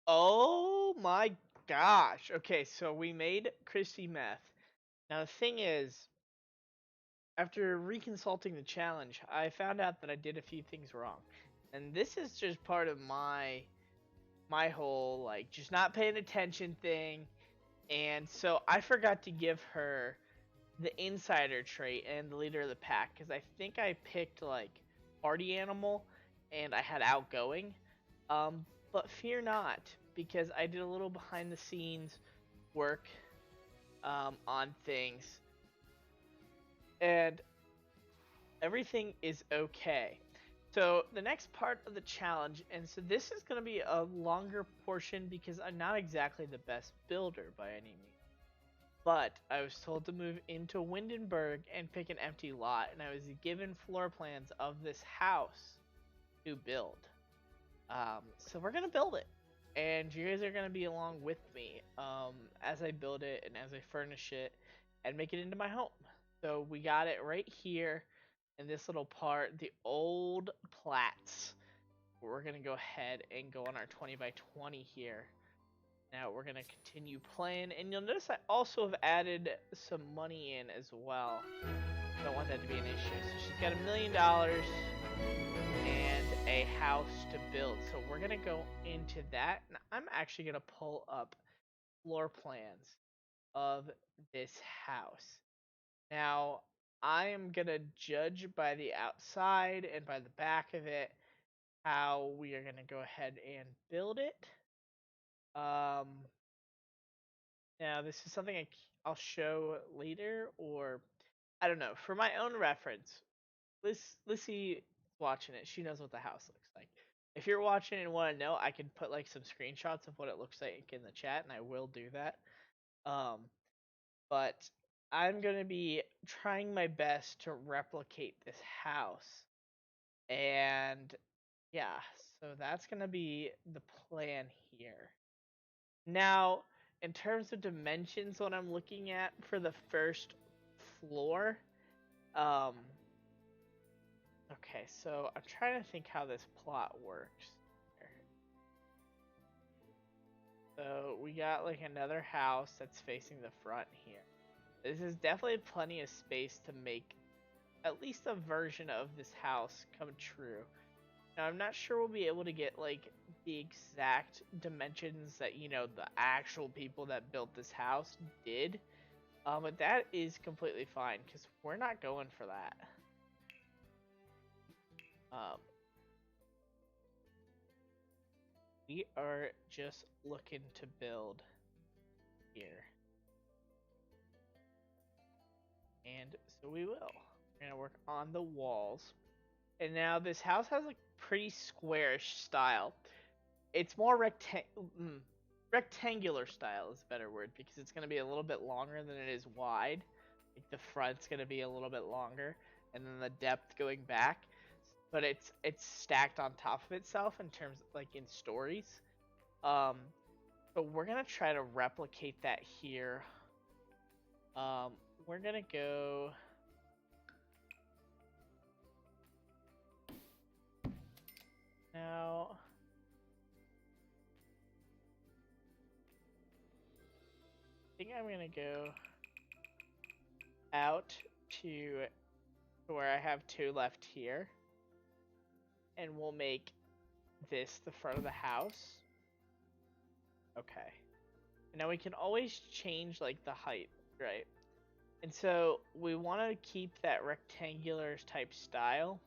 Oh my gosh. Okay, so we made Christy meth. Now the thing is, after reconsulting the challenge, I found out that I did a few things wrong. And this is just part of my whole like just not paying attention thing. And so I forgot to give her the insider trait and the leader of the pack because I think I picked like party animal and I had outgoing. Um, but fear not, because I did a little behind the scenes work on things, and everything is okay. So the next part of the challenge, and so this is going to be a longer portion because I'm not exactly the best builder by any means. But I was told to move into Windenburg and pick an empty lot, and I was given floor plans of this house to build. So we're gonna build it, and you guys are gonna be along with me as I build it and as I furnish it and make it into my home. So we got it right here in this little part, the old plats. We're gonna go ahead and go on our 20 by 20 here. Now we're gonna continue playing, and you'll notice I also have added some money in as well. I don't want that to be an issue. So she's got $1 million and a house to build. So we're gonna go into that, and I'm actually gonna pull up floor plans of this house. Now, I am gonna judge by the outside and by the back of it how we are gonna go ahead and build it. Um, Now this is something I'll show later, or I don't know, for my own reference. Lissy watching it. She knows what the house looks like. If you're watching and want to know, I can put like some screenshots of what it looks like in the chat, and I will do that. Um, but I'm gonna be trying my best to replicate this house, and yeah, so that's gonna be the plan here. Now, in terms of dimensions, what I'm looking at for the first floor, um, okay, so I'm trying to think how this plot works. So we got like another house that's facing the front here. This is definitely plenty of space to make at least a version of this house come true. Now I'm not sure we'll be able to get like the exact dimensions that the actual people that built this house did. But that is completely fine because we're not going for that. Um, we are just looking to build here. And so we will. We're gonna work on the walls. And now this house has a pretty squarish style. It's more rectangular style is a better word because it's gonna be a little bit longer than it is wide. Like the front's gonna be a little bit longer, and then the depth going back. But it's stacked on top of itself in terms of, like in stories. Um, so we're gonna try to replicate that here. We're gonna go. Now, I think I'm gonna go out to where I have two left here, and we'll make this the front of the house. Okay. Now we can always change like the height, right? And so we want to keep that rectangular type style.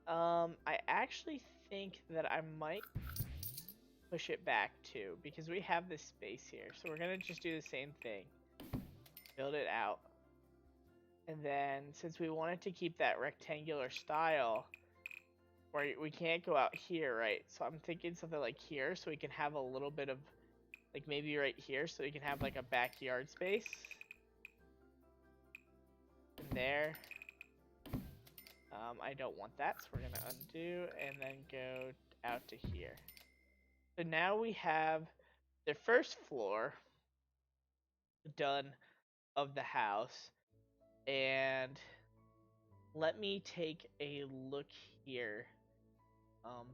I actually think that I might push it back too because we have this space here. So we're gonna just do the same thing. Build it out. And then since we wanted to keep that rectangular style, where we can't go out here, right? So I'm thinking something like here so we can have a little bit of like maybe right here so we can have like a backyard space. And there. I don't want that, so we're gonna undo and then go out to here. So now we have the first floor done of the house, and let me take a look here.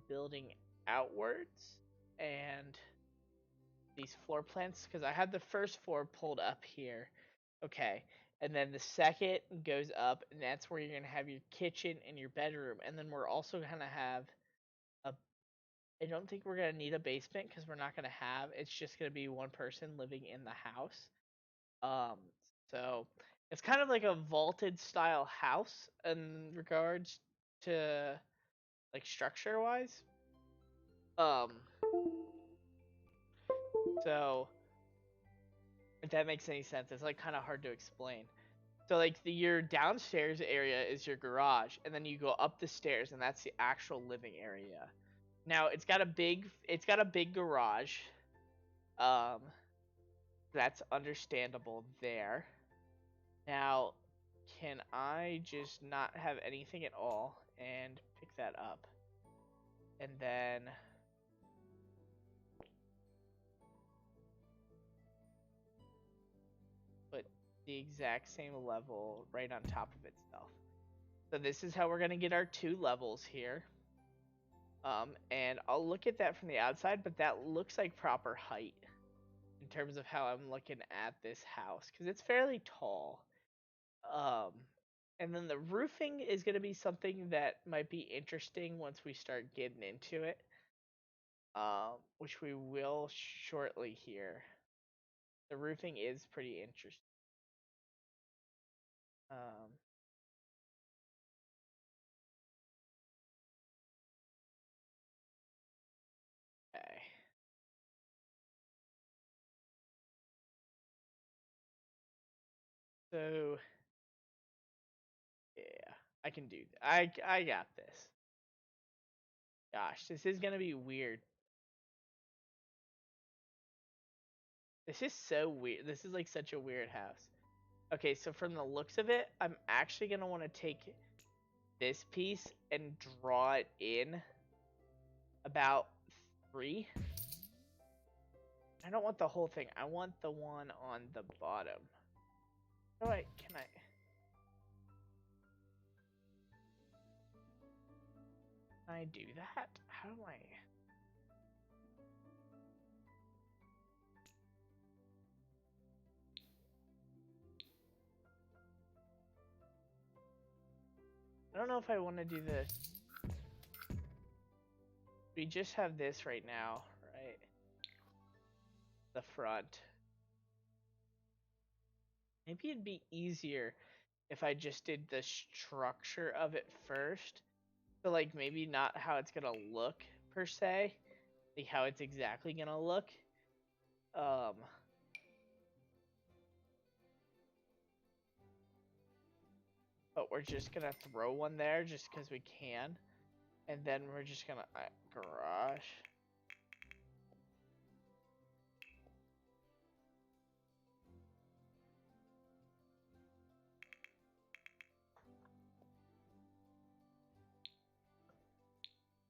Building outwards, and these floor plans because I had the first floor pulled up here. Okay. And then the second goes up, and that's where you're going to have your kitchen and your bedroom. And then we're also going to have a. I don't think we're going to need a basement because we're not going to have. It's just going to be one person living in the house. Um, so it's kind of like a vaulted style house in regards to like structure wise. Um, so if that makes any sense, it's like kind of hard to explain. So like your downstairs area is your garage, and then you go up the stairs, and that's the actual living area. Now it's got a big garage. Um, that's understandable there. Now, can I just not have anything at all and pick that up? And then put the exact same level right on top of itself. So this is how we're going to get our 2 levels here. And I'll look at that from the outside, but that looks like proper height in terms of how I'm looking at this house because it's fairly tall. Um, and then the roofing is going to be something that might be interesting once we start getting into it, which we will shortly here. The roofing is pretty interesting. Um, okay. So yeah, I can do that. I got this. Gosh, this is gonna be weird. This is so weird. This is like such a weird house. Okay, so from the looks of it, I'm actually gonna want to take this piece and draw it in about 3. I don't want the whole thing. I want the one on the bottom. How do can I do that? How do I? I don't know if I want to do this. We just have this right now, right? The front. Maybe it'd be easier if I just did the structure of it first. So like maybe not how it's gonna look per se, like how it's exactly gonna look. Um, but we're just gonna throw one there just because we can, and then we're just gonna garage.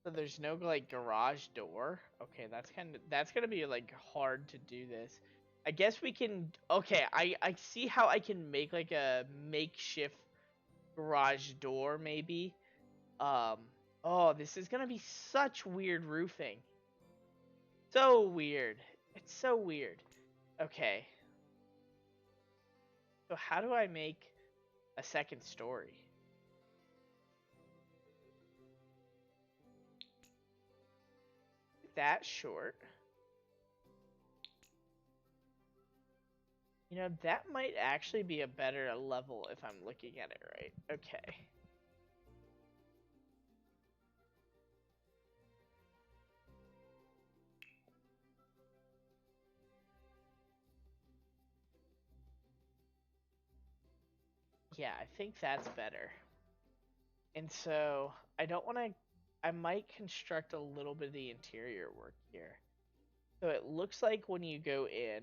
So there's no like garage door. Okay, that's gonna be like hard to do this. I guess we can. Okay, I see how I can make like a makeshift garage door maybe. Um. Oh, this is gonna be such weird roofing. So weird. It's so weird. Okay. So how do I make a second story? That short. You know, that might actually be a better level if I'm looking at it right. Okay. Yeah, I think that's better. And so I don't want to. I might construct a little bit of the interior work here. So it looks like when you go in,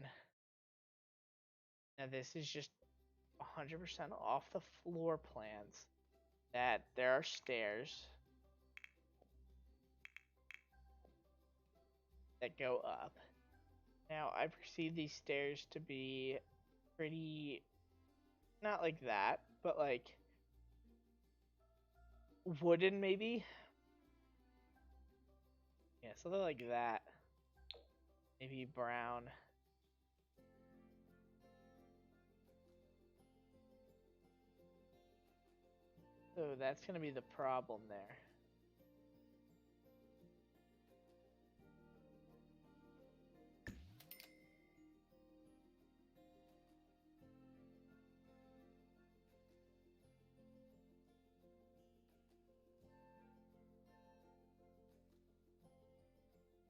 now this is just 100% off the floor plans, that there are stairs that go up. Now I perceive these stairs to be pretty, not like that, but like wooden maybe. Yeah, something like that. Maybe brown. So that's gonna be the problem there.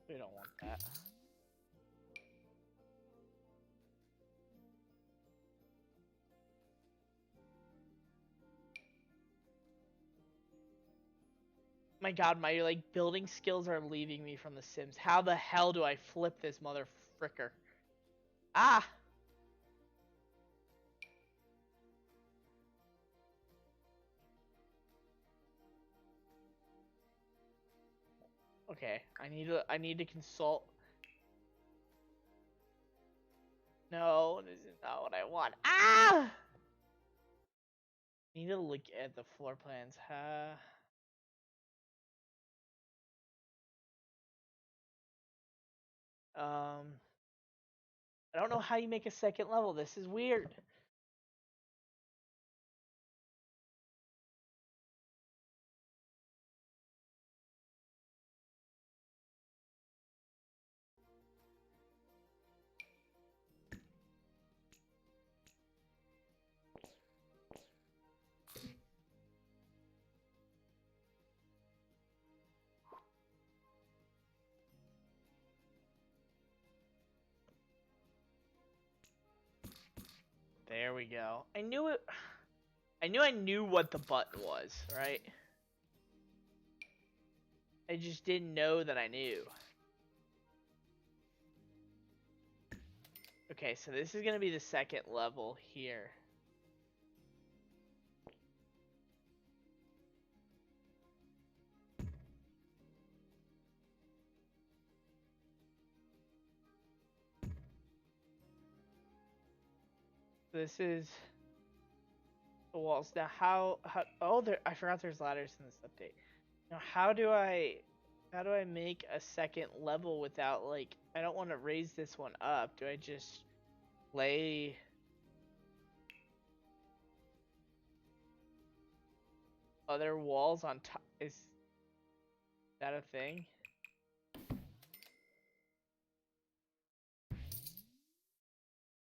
We don't want that. My god, my like building skills are leaving me from The Sims. How the hell do I flip this mother fricker? Ah! Okay, I need to consult. No, this is not what I want. Ah! I need to look at the floor plans. I don't know how you make a second level. This is weird. There we go. I knew it. I knew what the button was, right? I just didn't know that I knew. Okay, so this is gonna be the second level here. This is the walls. Now how oh there I forgot there's ladders in this update. Now how do I make a second level without like I don't want to raise this one up. Do I just lay other walls on top? Is that a thing?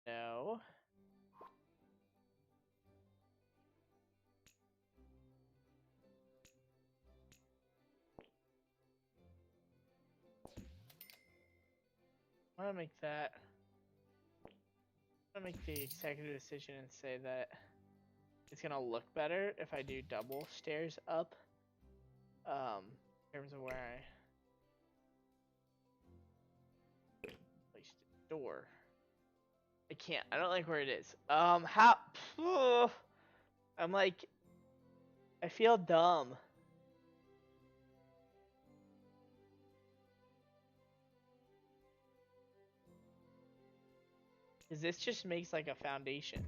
No. I'm gonna make that. I'm gonna make the executive decision and say that it's gonna look better if I do double stairs up. In terms of where I placed the door. I can't. I don't like where it is. How? I'm like, I feel dumb. Cause this just makes like a foundation.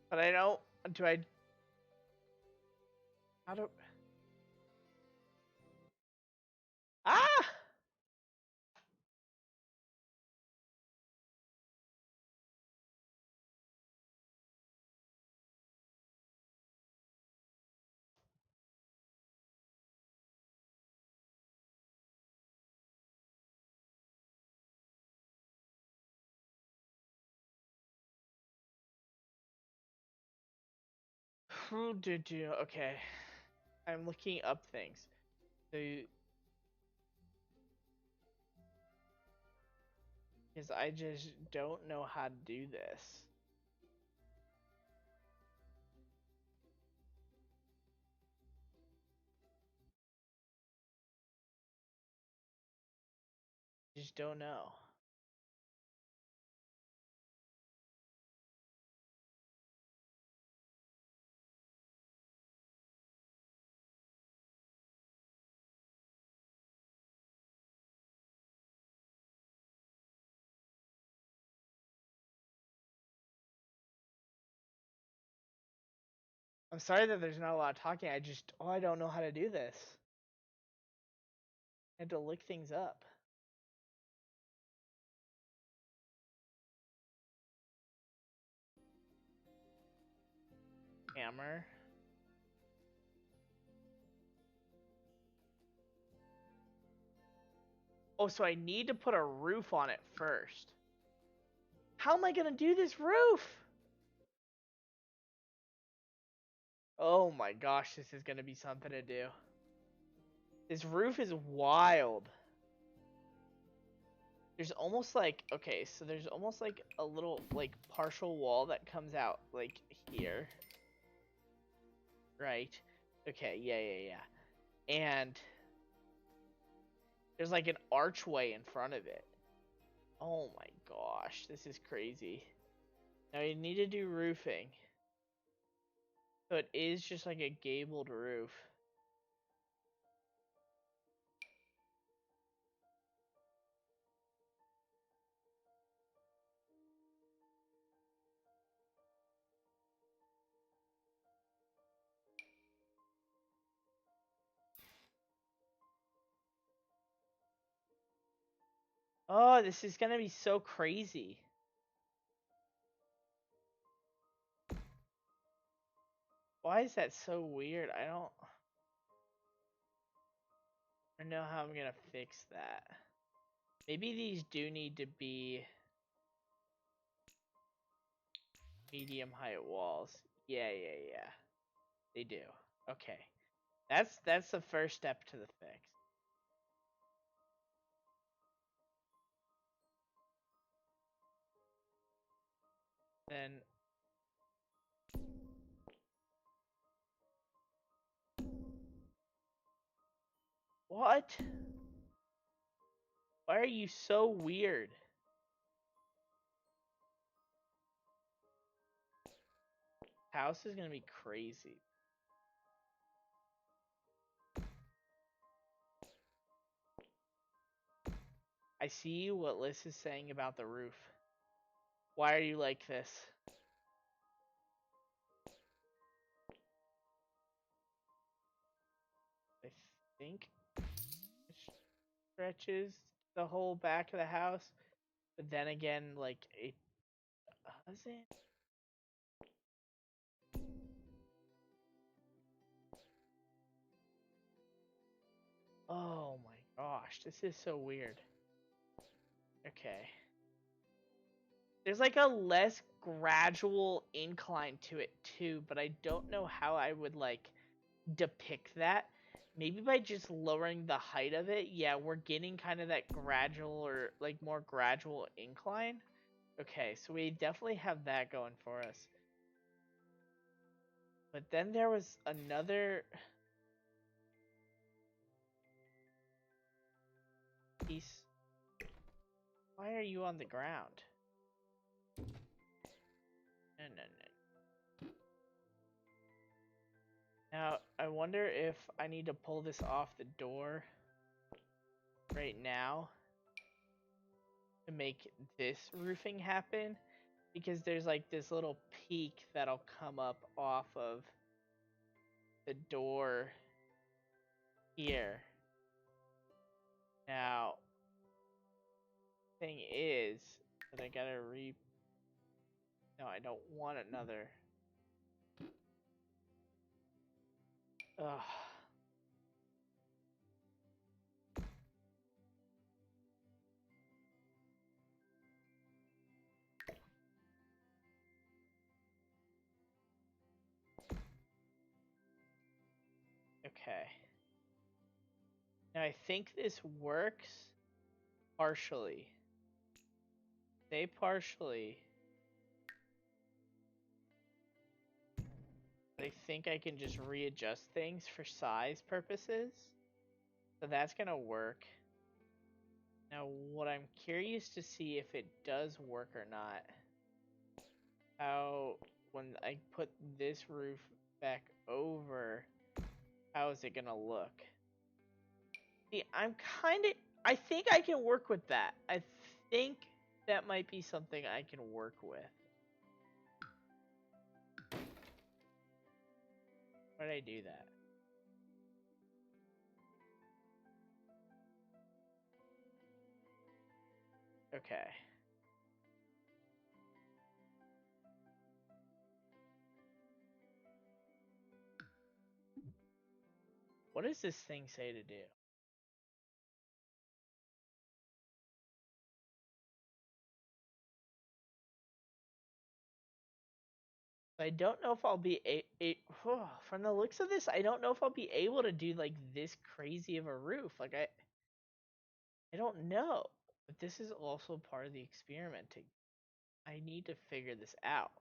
But I don't. Do I? How do? Ah! Okay. I'm looking up things. So, because I just don't know how to do this. Just don't know. I'm sorry that there's not a lot of talking. I don't know how to do this. I had to look things up. Hammer. Oh, so I need to put a roof on it first. How am I gonna do this roof? Oh my gosh, this is gonna be something to do. This roof is wild. There's almost like, okay, so there's almost like a little, like, partial wall that comes out, like, here. Right? Okay, yeah. And there's like an archway in front of it. Oh my gosh, this is crazy. Now you need to do roofing. So it is just like a gabled roof. Oh, this is gonna be so crazy. Why is that so weird? I don't know how I'm gonna fix that. Maybe these do need to be medium height walls. Yeah. They do. Okay. That's the first step to the fix. Then what? Why are you so weird? House is gonna be crazy. I see what Liz is saying about the roof. Why are you like this? I think it stretches the whole back of the house, but then again, like, it doesn't. Oh my gosh, this is so weird. Okay. There's like a less gradual incline to it too, but I don't know how I would like depict that. Maybe by just lowering the height of it. Yeah, we're getting kind of that gradual or like more gradual incline. Okay, so we definitely have that going for us. But then there was another piece. Why are you on the ground? No. Now, I wonder if I need to pull this off the door right now to make this roofing happen, because there's like this little peak that'll come up off of the door here. Now, thing is that I gotta no, I don't want another. Ugh. Okay. Now I think this works partially. Say partially. I think I can just readjust things for size purposes. So that's gonna work. Now what I'm curious to see if it does work or not. How, when I put this roof back over, how is it gonna look? See, I think I can work with that. I think that might be something I can work with. Why did I do that? Okay. What does this thing say to do? I don't know if I'll be from the looks of this, I don't know if I'll be able to do like this crazy of a roof. Like I don't know. But this is also part of the experimenting. I need to figure this out.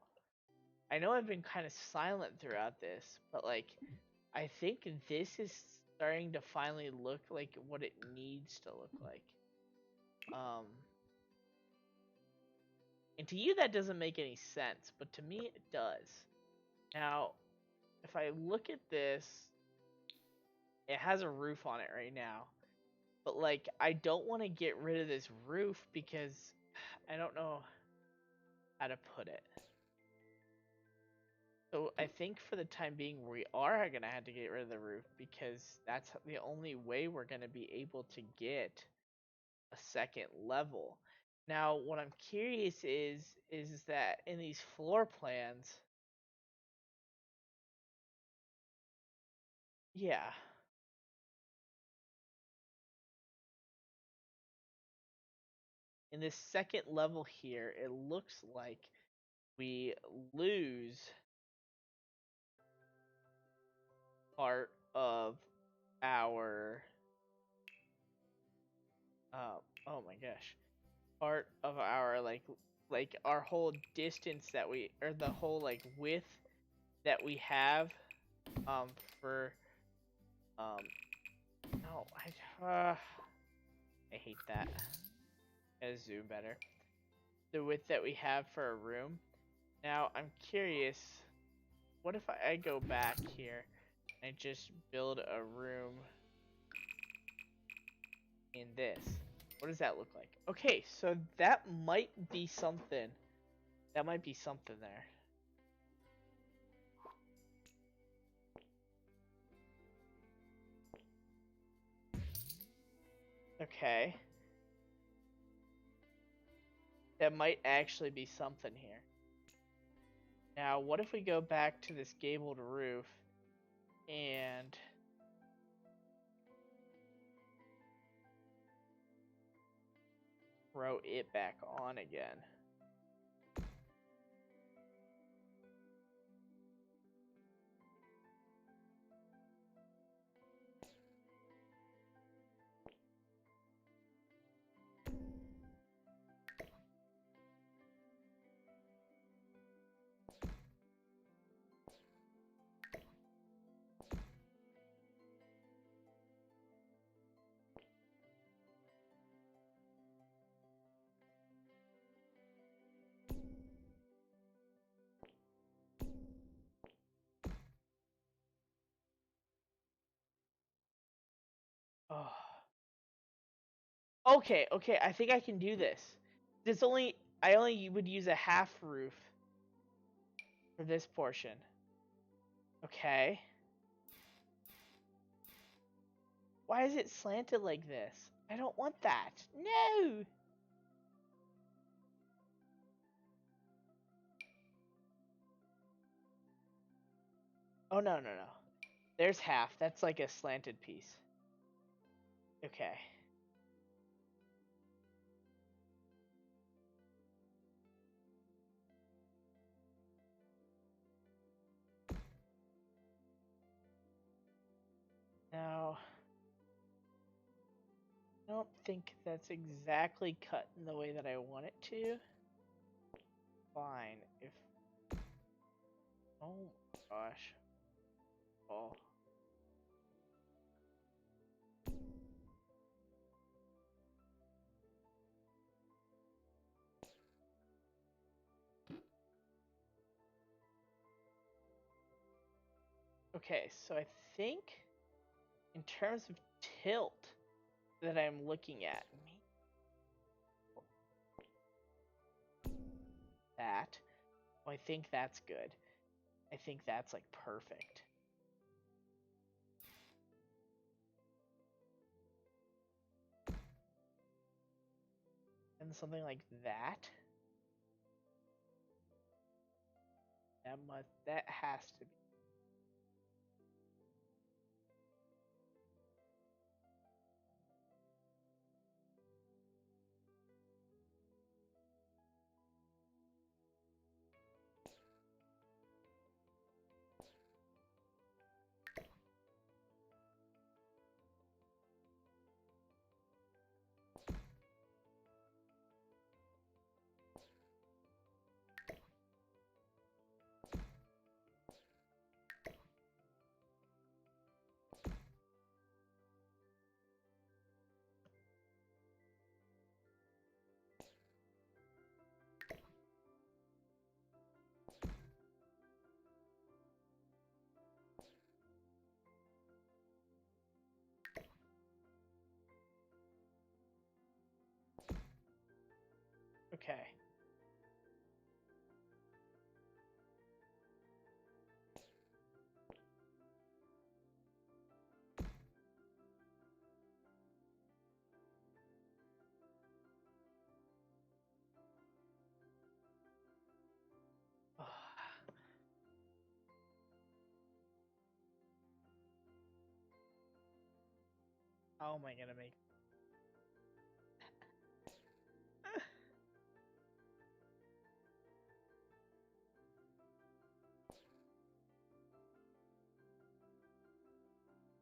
I know I've been kind of silent throughout this, but like I think this is starting to finally look like what it needs to look like. Um and to you that doesn't make any sense, but to me it does. Now, if I look at this, it has a roof on it right now. But like I don't want to get rid of this roof because I don't know how to put it. So I think for the time being we are gonna have to get rid of the roof because that's the only way we're gonna be able to get a second level. Now what I'm curious is that in these floor plans, yeah, in this second level here, it looks like we lose part of our oh my gosh, part of our like our whole distance that we, or the whole like width that we have um for um no I hate that. Gotta zoom better. The width that we have for a room. Now I'm curious, what if I go back here and just build a room in this? What does that look like? Okay, so that might be something. That might be something there. Okay. That might actually be something here. Now, what if we go back to this gabled roof and throw it back on again? Oh. Okay, okay, I think I can do this. I only would use a half roof for this portion. Okay. Why is it slanted like this? I don't want that. No! Oh, no, no, no. There's half. That's like a slanted piece. Okay. Now, I don't think that's exactly cut in the way that I want it to. Fine. If... Oh my gosh. Oh. Okay, so I think in terms of tilt that I'm looking at, that, well, I think that's good. I think that's like perfect. and something like that. That has to be. Okay. How am I gonna make?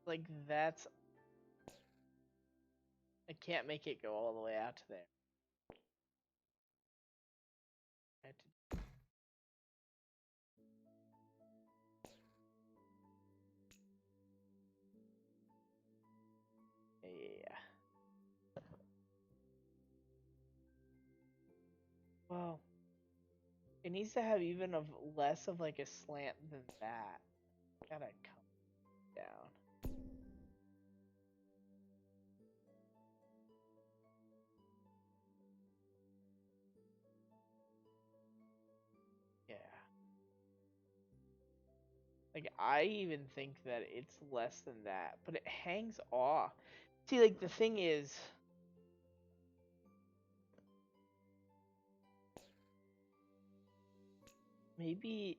Like that's. I can't make it go all the way out to there. I had to- Yeah. Well, it needs to have even of less of like a slant than that. Gotta come down. Yeah. Like I even think that it's less than that, but it hangs off. See, like the thing is, maybe.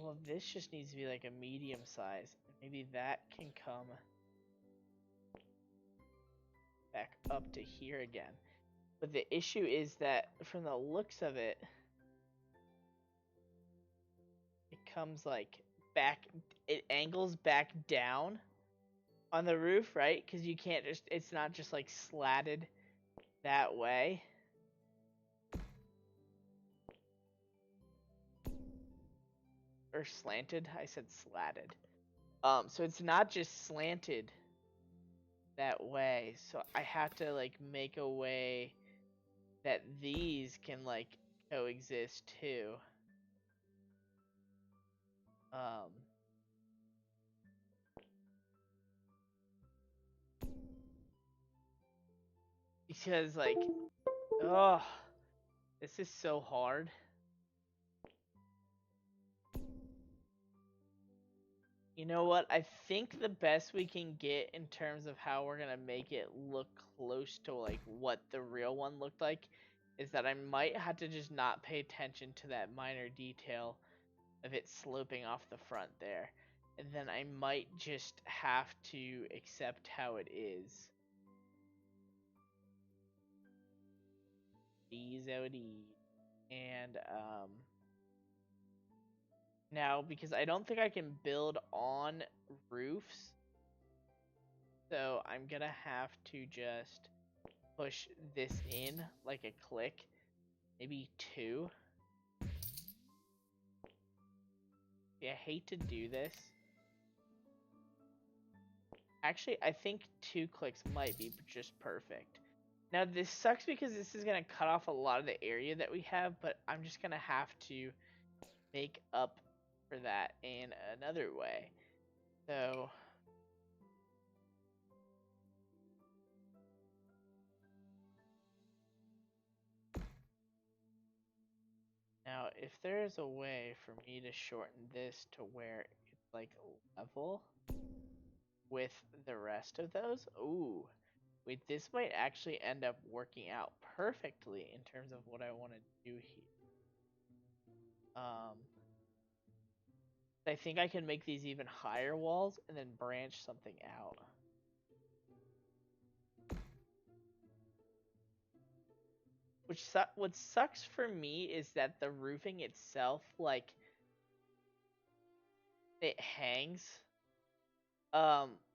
Well, this just needs to be like a medium size. Maybe that can come back up to here again. But the issue is that from the looks of it, it comes like back, it angles back down on the roof, right? Because you can't just, it's not just like slatted that way. Or slanted. I said slatted. So it's not just slanted that way. So I have to like make a way that these can like coexist too. Um, because like, oh, this is so hard. You know what? I think the best we can get in terms of how we're gonna make it look close to like what the real one looked like is that I might have to just not pay attention to that minor detail of it sloping off the front there. And then I might just have to accept how it is. Easy. And now because I don't think I can build on roofs, so I'm gonna have to just push this in like a click, maybe 2. Yeah, I hate to do this. Actually, I think 2 clicks might be just perfect. Now this sucks because this is gonna cut off a lot of the area that we have, but I'm just gonna have to make up for that in another way. So now if there is a way for me to shorten this to where it's like level with the rest of those, ooh, Wait, this might actually end up working out perfectly in terms of what I want to do here. I think I can make these even higher walls and then branch something out. What sucks for me is that the roofing itself, like, it hangs.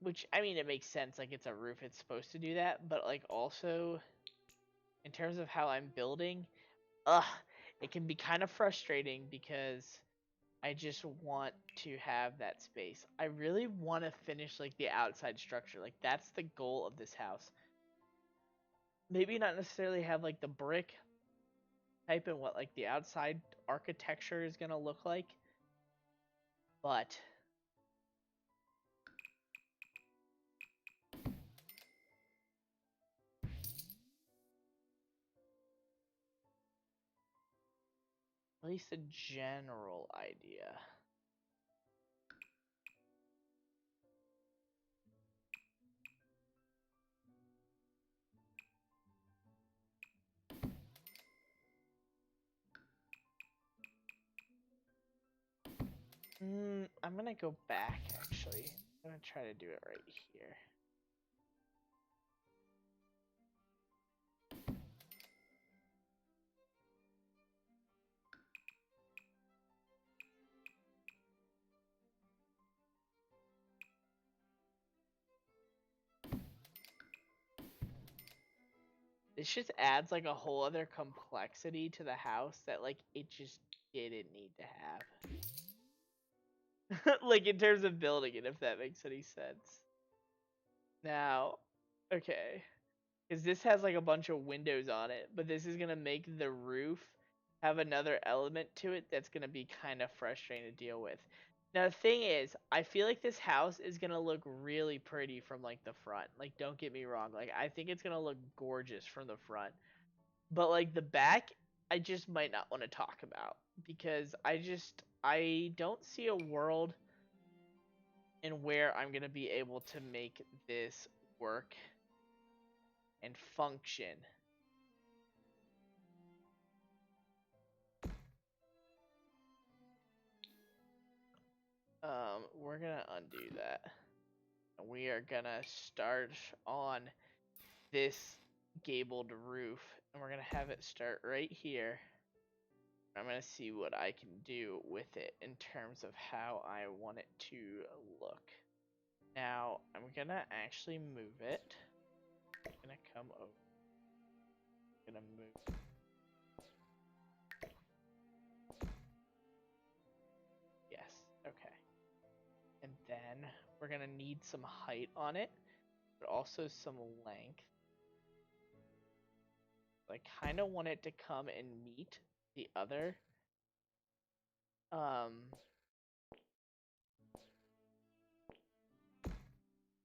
Which, I mean, it makes sense, like, it's a roof, it's supposed to do that, but, like, also, in terms of how I'm building, it can be kind of frustrating because I just want to have that space. I really want to finish, like, the outside structure. Like, that's the goal of this house. Maybe not necessarily have, like, the brick type and what, like, the outside architecture is gonna look like, but at least a general idea. I'm gonna go back, actually. I'm gonna try to do it right here. This just adds, like, a whole other complexity to the house that, like, it just didn't need to have. Like, in terms of building it, if that makes any sense. Now, okay. Because this has, like, a bunch of windows on it, but this is going to make the roof have another element to it that's going to be kind of frustrating to deal with. Now, the thing is, I feel like this house is going to look really pretty from, like, the front. Like, don't get me wrong. Like, I think it's going to look gorgeous from the front. But, like, the back, I just might not want to talk about. Because I don't see a world in where I'm going to be able to make this work and function. We're gonna undo that. We are gonna start on this gabled roof, and we're gonna have it start right here. I'm gonna see what I can do with it in terms of how I want it to look. Now, I'm gonna actually move it. I'm gonna come over. I'm gonna move. Yes, okay. And then we're gonna need some height on it, but also some length. I kind of want it to come and meet the other.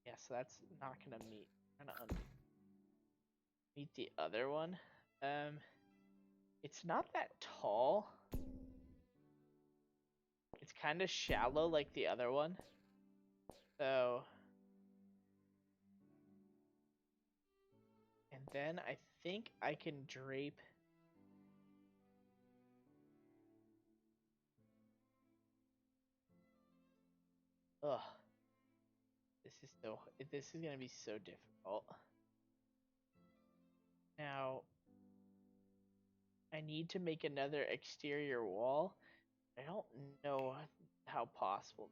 Yeah, so that's not gonna meet. I'm gonna undo. Meet the other one. It's not that tall. It's kind of shallow like the other one. So, and then I think I can drape. Ugh. This is gonna be so difficult. Now, I need to make another exterior wall. I don't know how possible.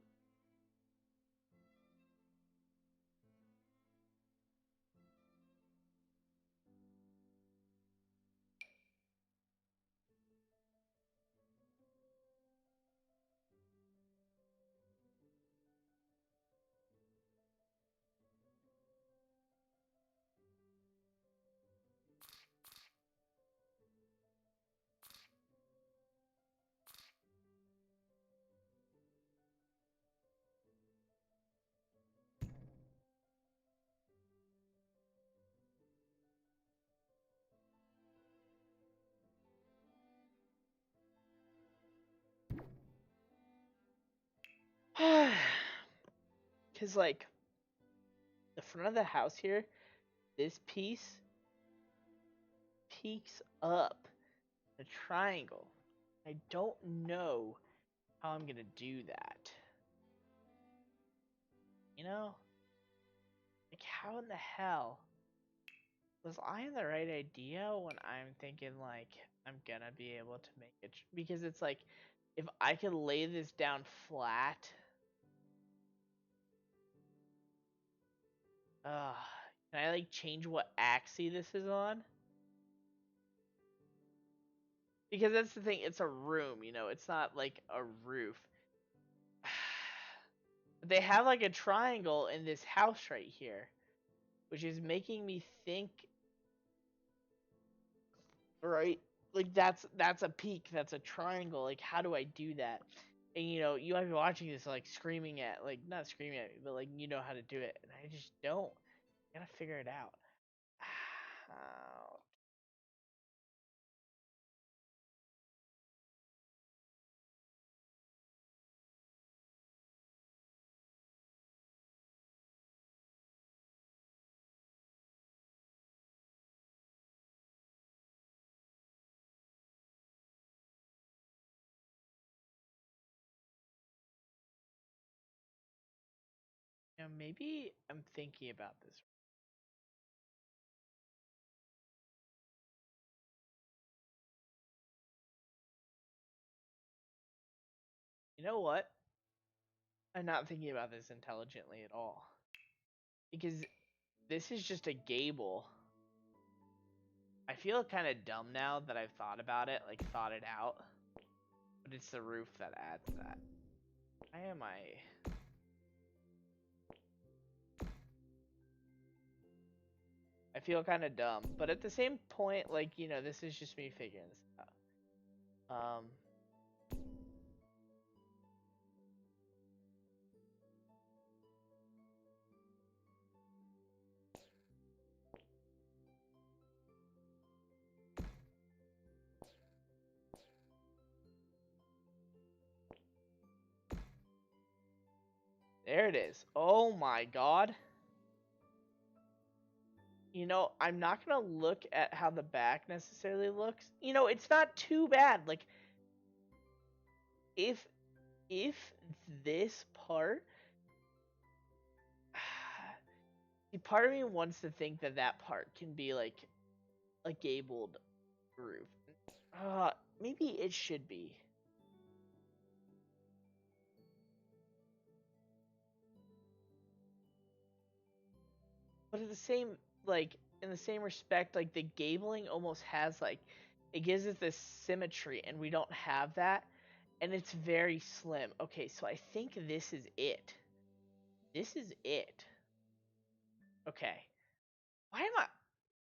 Because, like, the front of the house here, this piece peeks up the triangle. I don't know how I'm gonna do that. You know? Like, how in the hell was I in the right idea when I'm thinking, like, I'm gonna be able to make it? Because it's like, if I could lay this down flat. Can I, like, change what axis this is on? Because that's the thing, it's a room, you know? It's not, like, a roof. They have, like, a triangle in this house right here, which is making me think, right? Like, that's a peak, that's a triangle. Like, how do I do that? And you know, you might be watching this like screaming at, like, not screaming at me, but like, you know how to do it, and I just don't. I gotta figure it out. How? You know, maybe I'm thinking about this. You know what? I'm not thinking about this intelligently at all. Because this is just a gable. I feel kind of dumb now that I've thought about it, like thought it out. But it's the roof that adds that. Why am I? I feel kind of dumb, but at the same point, like, you know, this is just me figuring this out. There it is. Oh my god. You know, I'm not gonna look at how the back necessarily looks. You know, it's not too bad. Like, if if this part, see, part of me wants to think that that part can be like a gabled roof. Maybe it should be. But at the same, like, in the same respect, like, the gabling almost has, like, it gives it this symmetry, and we don't have that, and it's very slim. Okay, so I think this is it. This is it. Okay. Why am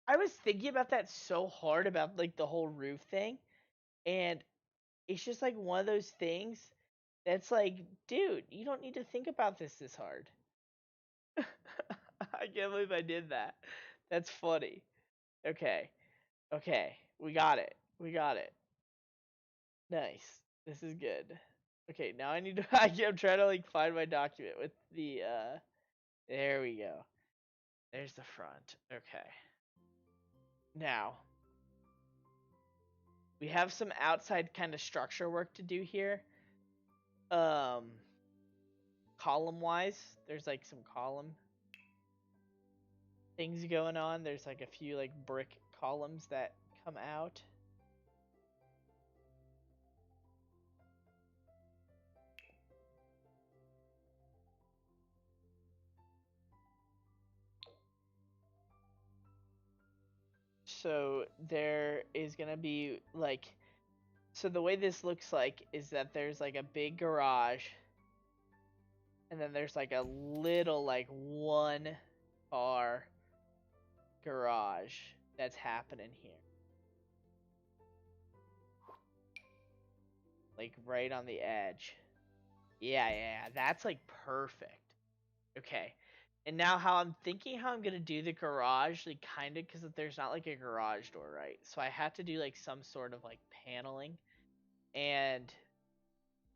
I was thinking about that so hard about, like, the whole roof thing, and it's just, like, one of those things that's like, dude, you don't need to think about this hard. I can't believe I did that. That's funny. Okay. Okay. We got it. We got it. Nice. This is good. Okay, now I need to I'm trying to like find my document with the there we go. There's the front. Okay. Now, we have some outside kind of structure work to do here. Um column wise, there's like some column things going on. There's like a few like brick columns that come out. So there is going to be like, so the way this looks like is that there's like a big garage, and then there's like a little like one car garage that's happening here. Like right on the edge. Yeah, that's like perfect. Okay. And now how I'm thinking how I'm going to do the garage, like kind of cuz there's not like a garage door, right? So I had to do like some sort of like paneling, and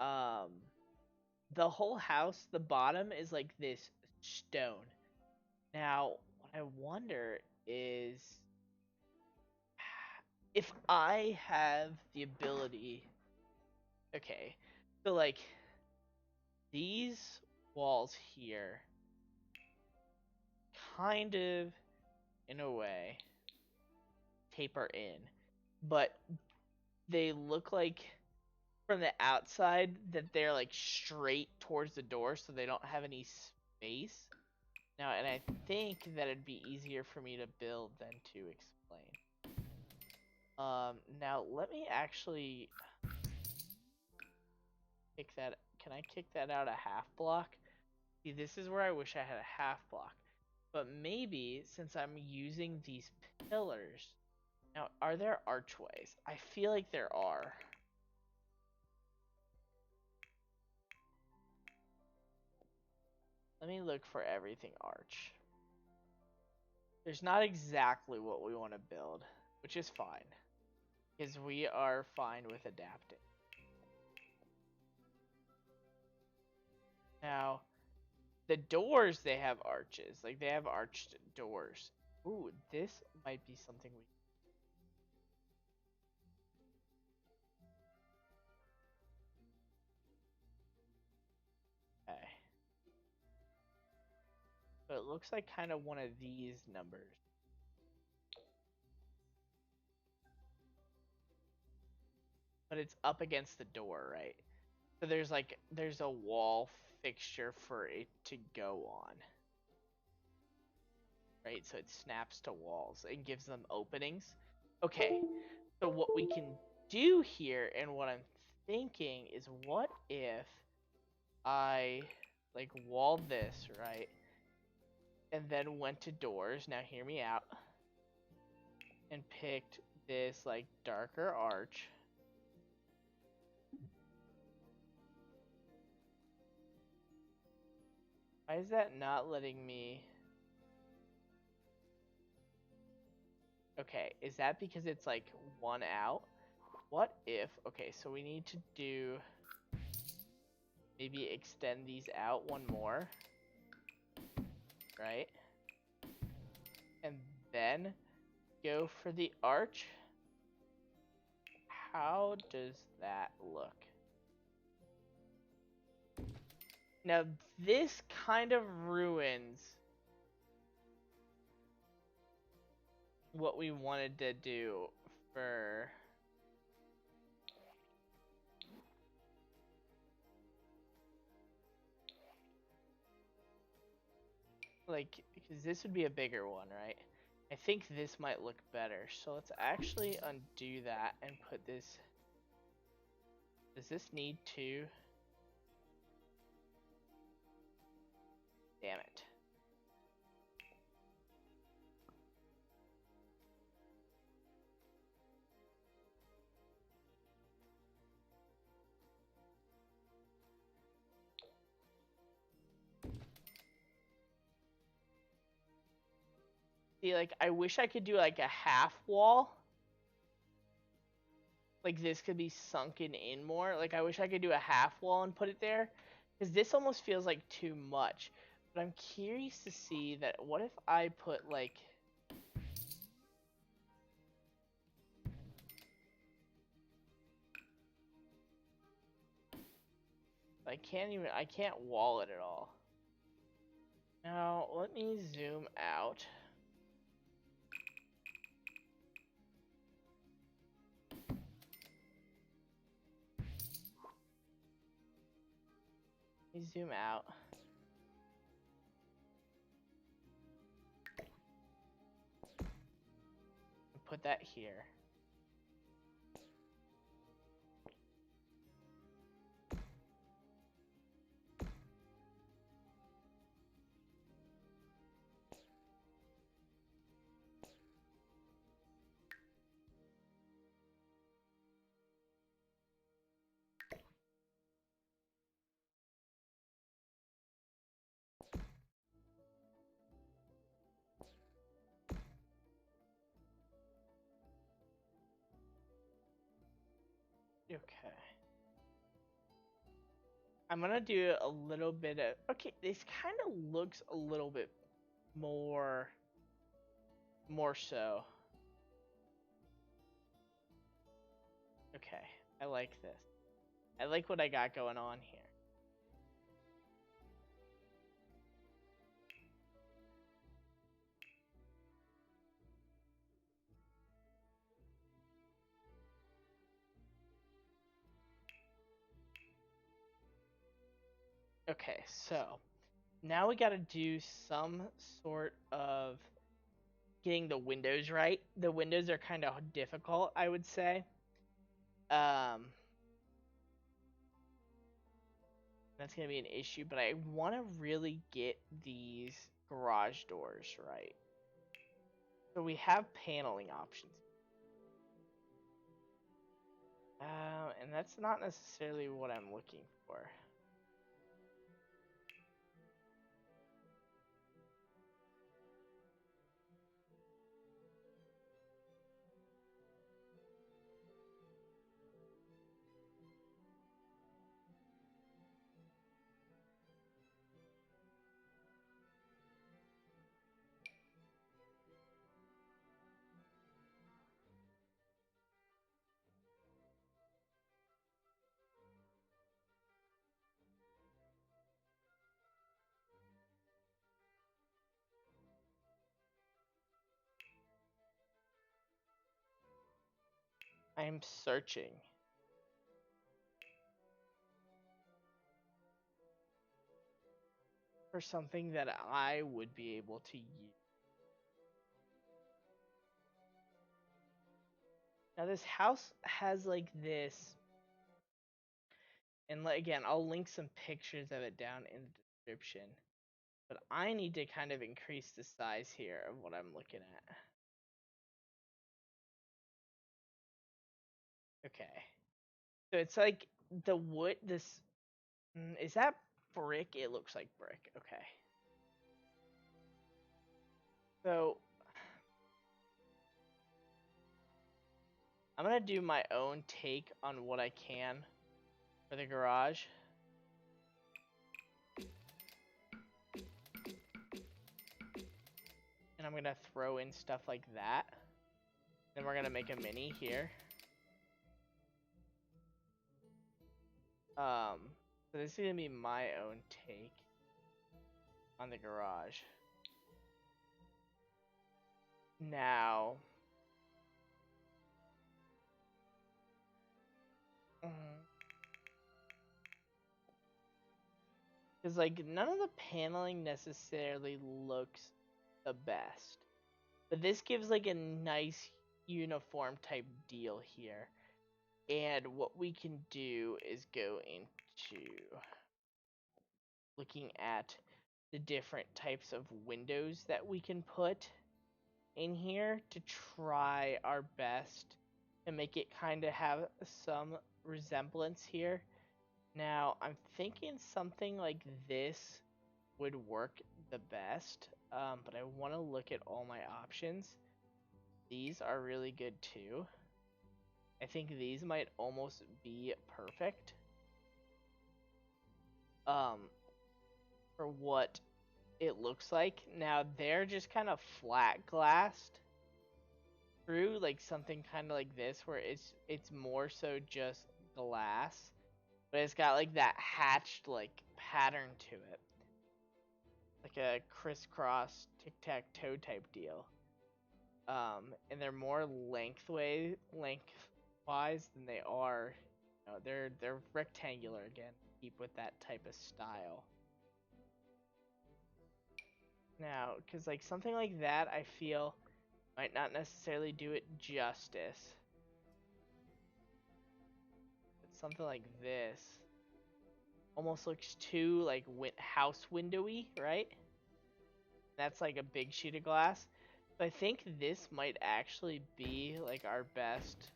um the whole house, the bottom is like this stone. Now, what I wonder is if I have the ability. Okay, so like these walls here, kind of in a way, taper in, but they look like from the outside that they're like straight towards the door, so they don't have any space. Now, and I think that it'd be easier for me to build than to explain. Now let me actually kick that. Can I kick that out a half block? See, this is where I wish I had a half block. But maybe since I'm using these pillars, now are there archways? I feel like there are. Let me look for everything arch. There's not exactly what we want to build, which is fine. Because we are fine with adapting. Now, the doors, they have arches. Like, they have arched doors. Ooh, this might be something we... Okay. So it looks like kind of one of these numbers. But it's up against the door, right? So there's a wall fixture for it to go on. Right? So it snaps to walls and gives them openings. Okay. So what we can do here, and what I'm thinking is, what if I like walled this, right? And then went to doors. Now hear me out. And picked this like darker arch. Why is that not letting me? Okay, is that because it's like one out? What if, okay, so we need to do, maybe extend these out one more, right? And then go for the arch. How does that look? Now this kind of ruins what we wanted to do for... Like, because this would be a bigger one, right? I think this might look better. So let's actually undo that and put this... Does this need to? Damn it. See, like, I wish I could do like a half wall. Like this could be sunken in more. Like I wish I could do a half wall and put it there. Because this almost feels like too much. But I'm curious to see that, what if I put like... I can't wall it at all. Now, let me zoom out. Let me zoom out. Put that here. Okay. I'm gonna do a little bit of... Okay, this kind of looks a little bit more... more so. Okay, I like this. I like what I got going on here. Okay, so now we gotta do some sort of getting the windows right. The windows are kind of difficult, I would say. Um, that's gonna be an issue, but I want to really get these garage doors right. So we have paneling options. And that's not necessarily what I'm looking for. I'm searching. For something that I would be able to use. Now this house has like this, and again, I'll link some pictures of it down in the description. But I need to kind of increase the size here of what I'm looking at. Okay. So it's like the wood, is that brick? It looks like brick. Okay. So I'm gonna do my own take on what I can for the garage. And I'm gonna throw in stuff like that. Then we're gonna make a mini here. So this is gonna be my own take on the garage. Now, because like none of the paneling necessarily looks the best, but this gives like a nice uniform type deal here. And what we can do is go into looking at the different types of windows that we can put in here to try our best to make it kind of have some resemblance here. Now, I'm thinking something like this would work the best, but I want to look at all my options. These are really good too. I think these might almost be perfect. For what it looks like. Now, they're just kind of flat glassed through, like something kind of like this, where it's more so just glass, but it's got like that hatched like pattern to it, like a crisscross tic-tac-toe type deal. And they're more lengthwise than they are. You know, they're rectangular again, keep with that type of style. Now, because like something like that, I feel might not necessarily do it justice. But something like this almost looks too like house windowy, right? That's like a big sheet of glass. But I think this might actually be like our best.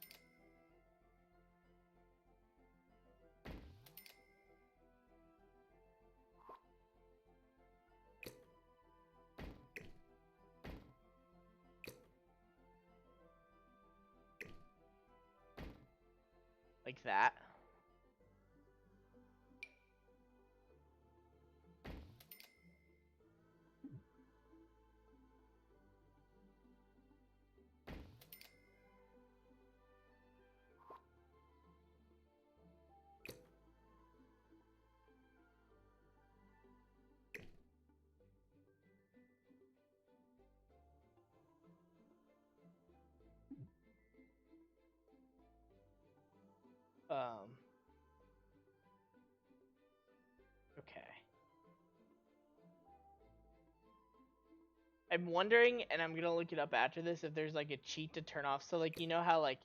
Like that. Okay. I'm wondering, and I'm gonna look it up after this, if there's like a cheat to turn off. So like, you know how like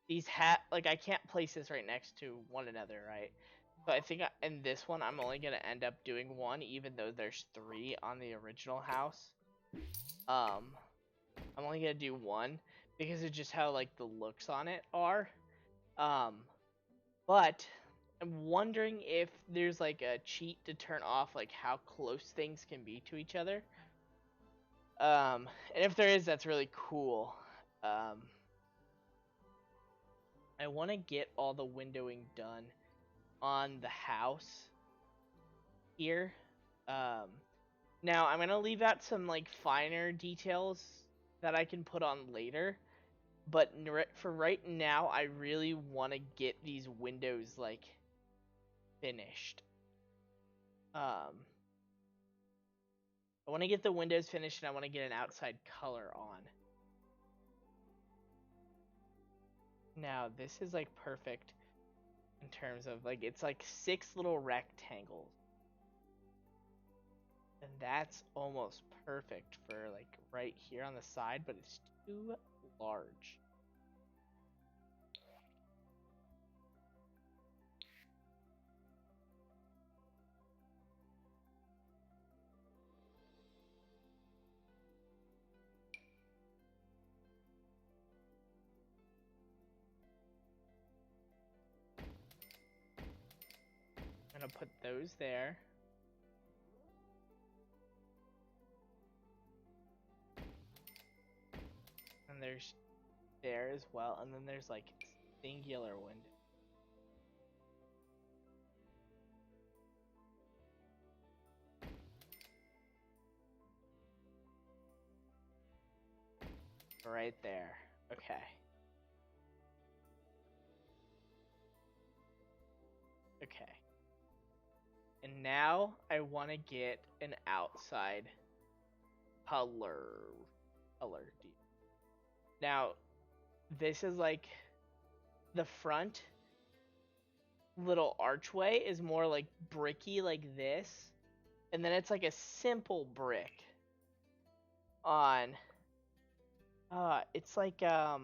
these like I can't place this right next to one another, right? So I think in this one I'm only gonna end up doing one, even though there's three on the original house. I'm only gonna do one because it's just how like the looks on it are. Um, but I'm wondering if there's like a cheat to turn off like how close things can be to each other. And if there is, that's really cool. I want to get all the windowing done on the house here. Um, Now I'm gonna leave out some like finer details that I can put on later. But for right now, I really want to get these windows like finished. I want to get the windows finished and I want to get an outside color on. Now this is like perfect in terms of like it's like 6 little rectangles. And that's almost perfect for like right here on the side, but it's too large. I'm gonna put those there. And there's there as well, and then there's like singular window. Right there. Okay. Okay. And now I want to get an outside color. Now, this is like the front little archway is more like bricky like this. And then it's like a simple brick on it's like I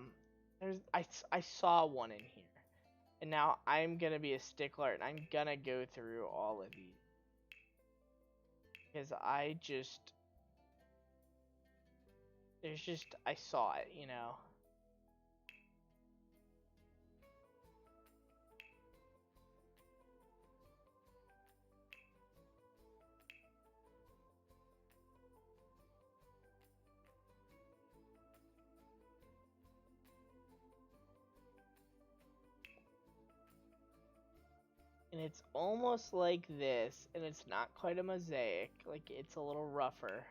saw one in here. And now I'm going to be a stickler and I'm going to go through all of these. Because I saw it, you know. And it's almost like this, and it's not quite a mosaic, like it's a little rougher.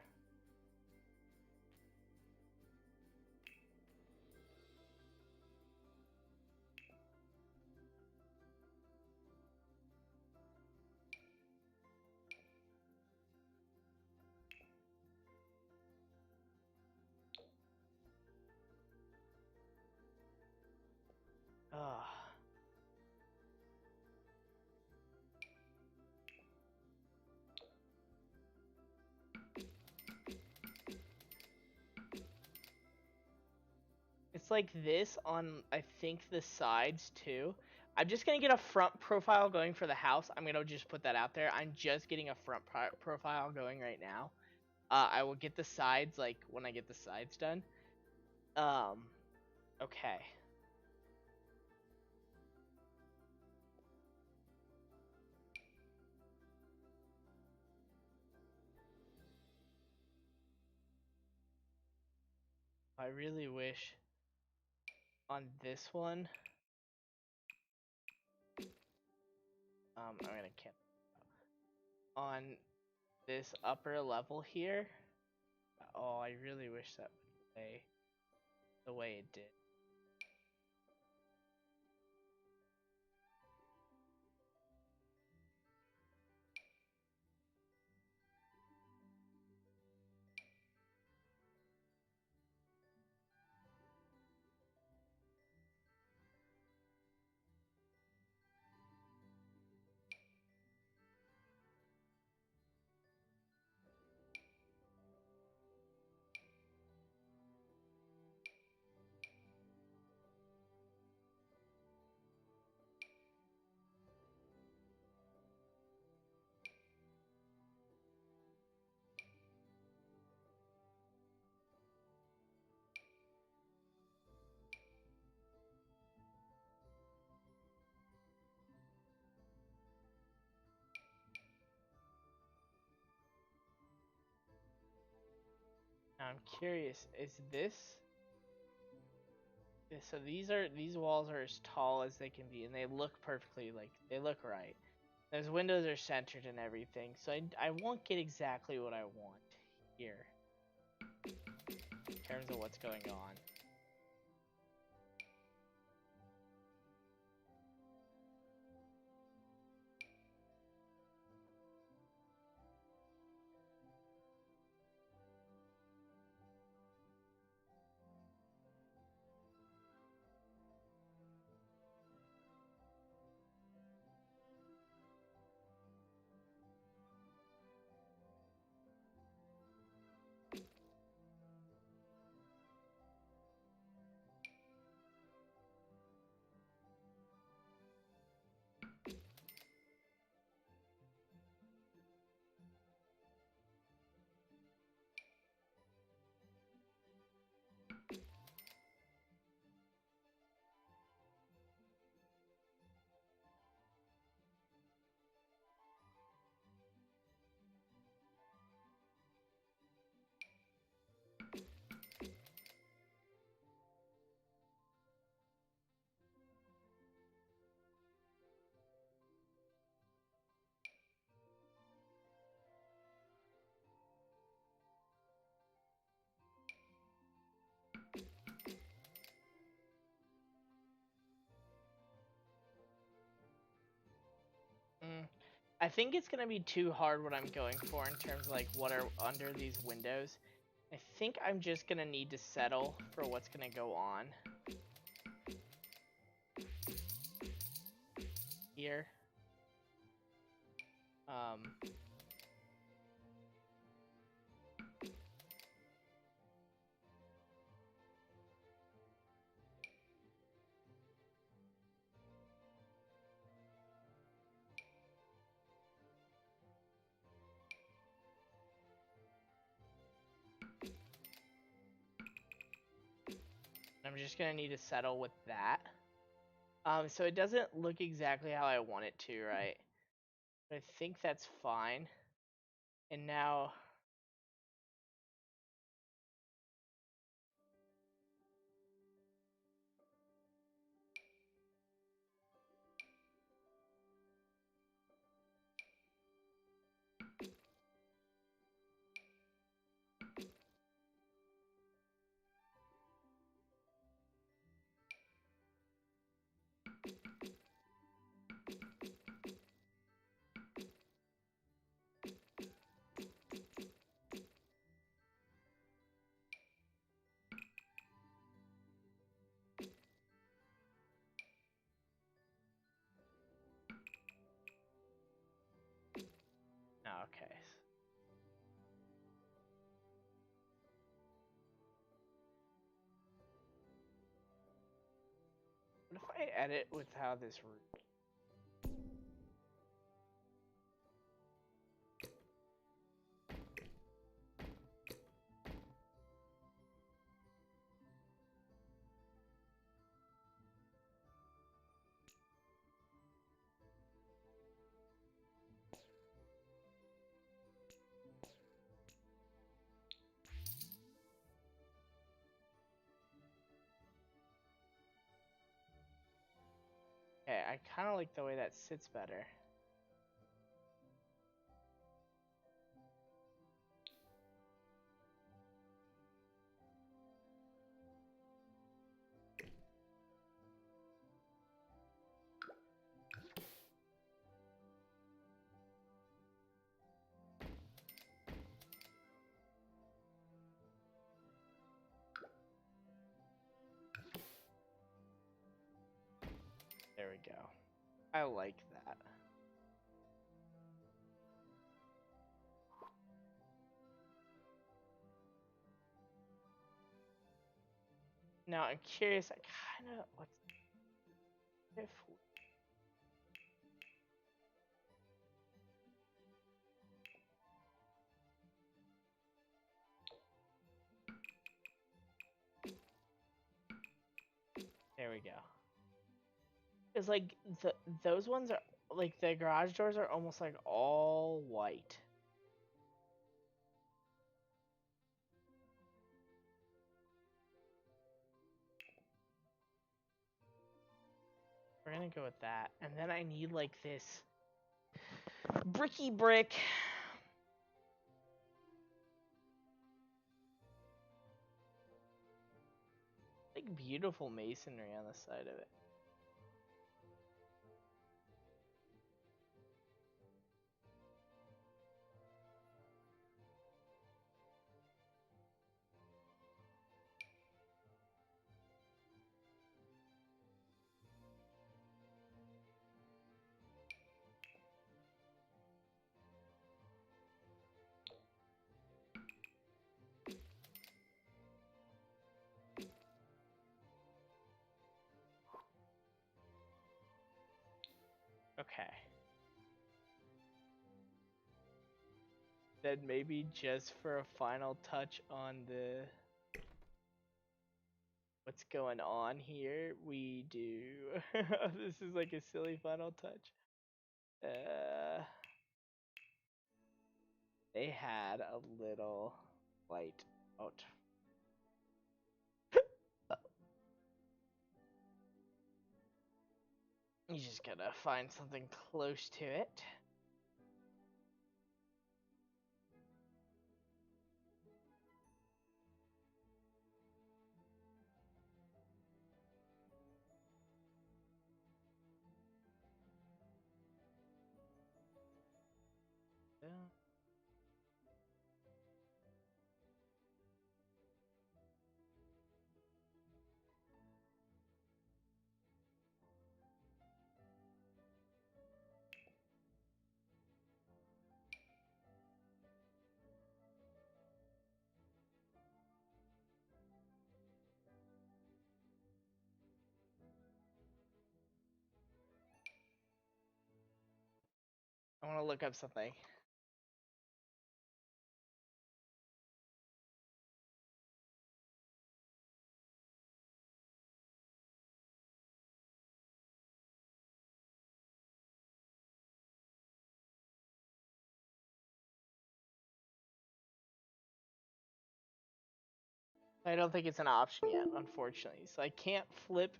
Ugh. It's like this on, I think, the sides too. I'm just gonna get a front profile going for the house. I'm gonna just put that out there. I'm just getting a front profile going right now. I will get the sides like when I get the sides done. Okay. I really wish on this one. I'm gonna cancel on this upper level here. Oh, I really wish that would play the way it did. I'm curious, is this... Yeah, so these walls are as tall as they can be, and they look perfectly, like, they look right. Those windows are centered and everything, so I won't get exactly what I want here in terms of what's going on. I think it's gonna be too hard what I'm going for in terms of like what are under these windows. I think I'm just gonna need to settle for what's gonna go on here. Um, I'm just gonna need to settle with that. So it doesn't look exactly how I want it to, right? But I think that's fine. And now, okay. What if I edit with how this root? Okay, I kind of like the way that sits better. There we go. I like that. Now I'm curious. I kind of what's if there we go. It's like those ones are like the garage doors are almost like all white. We're gonna go with that. And then I need like this bricky brick. Like beautiful masonry on the side of it. Okay. Then maybe just for a final touch on the what's going on here, we do this is like a silly final touch. They had a little light out. You just gotta find something close to it. Yeah. I want to look up something. I don't think it's an option yet, unfortunately. So I can't flip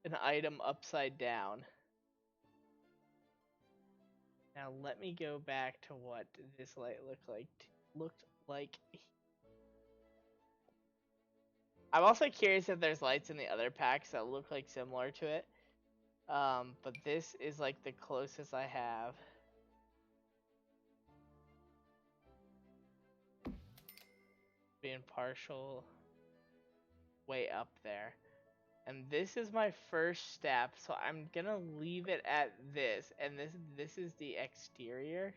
an item upside down. Now let me go back to what this light looked like. I'm also curious if there's lights in the other packs that look like similar to it. But this is like the closest I have. Being partial way up there. And this is my first step, so I'm gonna leave it at this. And this is the exterior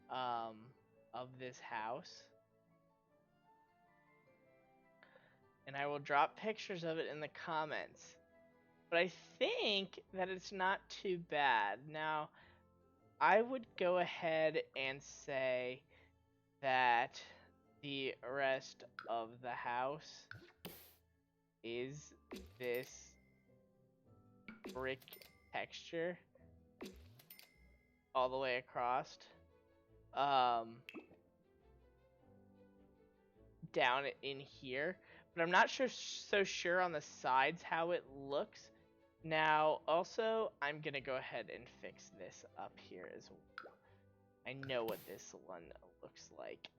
of this house. And I will drop pictures of it in the comments. But I think that it's not too bad. Now, I would go ahead and say that the rest of the house is this brick texture all the way across. Down in here, but I'm not so sure on the sides how it looks. Now, also, I'm gonna go ahead and fix this up here as well. I know what this one looks like.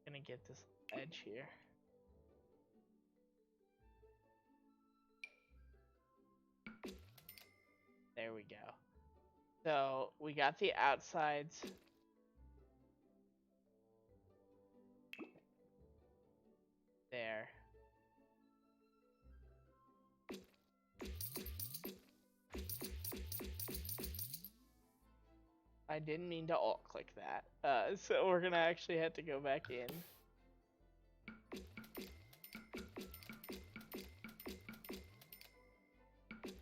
Gonna get this edge here. There we go. So we got the outsides. There. I didn't mean to alt click that. So we're gonna actually have to go back in.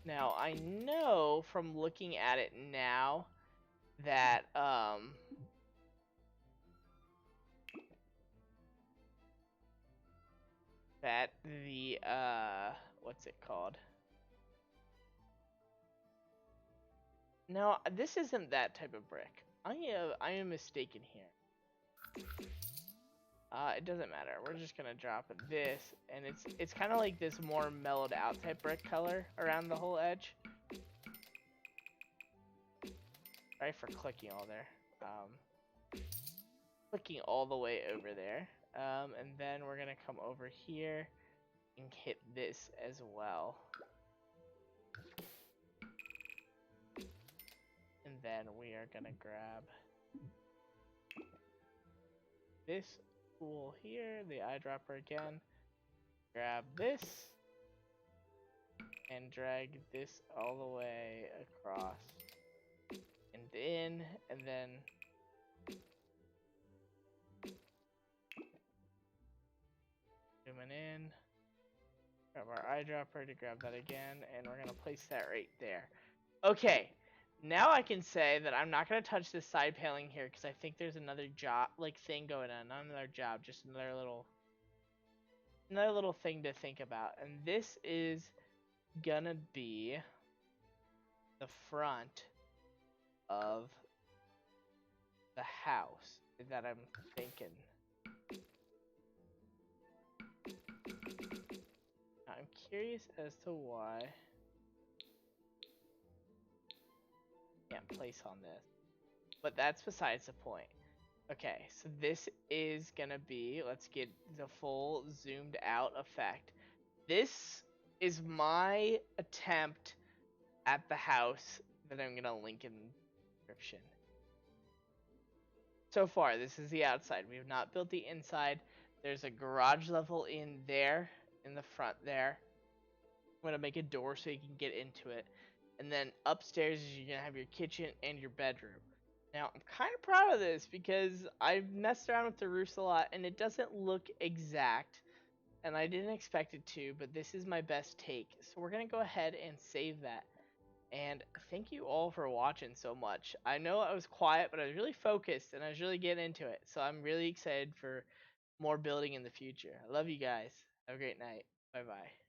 Now, I know from looking at it now that, that the, what's it called? No, this isn't that type of brick. I am mistaken here. It doesn't matter. We're just gonna drop this, and it's kind of like this more mellowed out type brick color around the whole edge. Sorry for clicking all there. Clicking all the way over there. And then we're gonna come over here and hit this as well. And then we are gonna grab this tool here, the eyedropper again. Grab this and drag this all the way across and in, and then zooming in. Grab our eyedropper to grab that again, and we're gonna place that right there. Okay, now I can say that I'm not gonna touch this side paneling here because I think there's another job, like thing going on. Not another job, just another little thing to think about. And this is gonna be the front of the house that I'm thinking. Now, I'm curious as to why I can't place on this, but that's besides the point. Okay, so this is gonna be, let's get the full zoomed out effect. This is my attempt at the house that I'm gonna link in the description. So far, this is the outside. We have not built the inside. There's a garage level in there, in the front there. I'm gonna make a door so you can get into it. And then upstairs is you're gonna have your kitchen and your bedroom. Now, I'm kind of proud of this because I've messed around with the roofs a lot and it doesn't look exact. And I didn't expect it to, but this is my best take. So we're gonna go ahead and save that. And thank you all for watching so much. I know I was quiet, but I was really focused and I was really getting into it. So I'm really excited for more building in the future. I love you guys. Have a great night. Bye bye.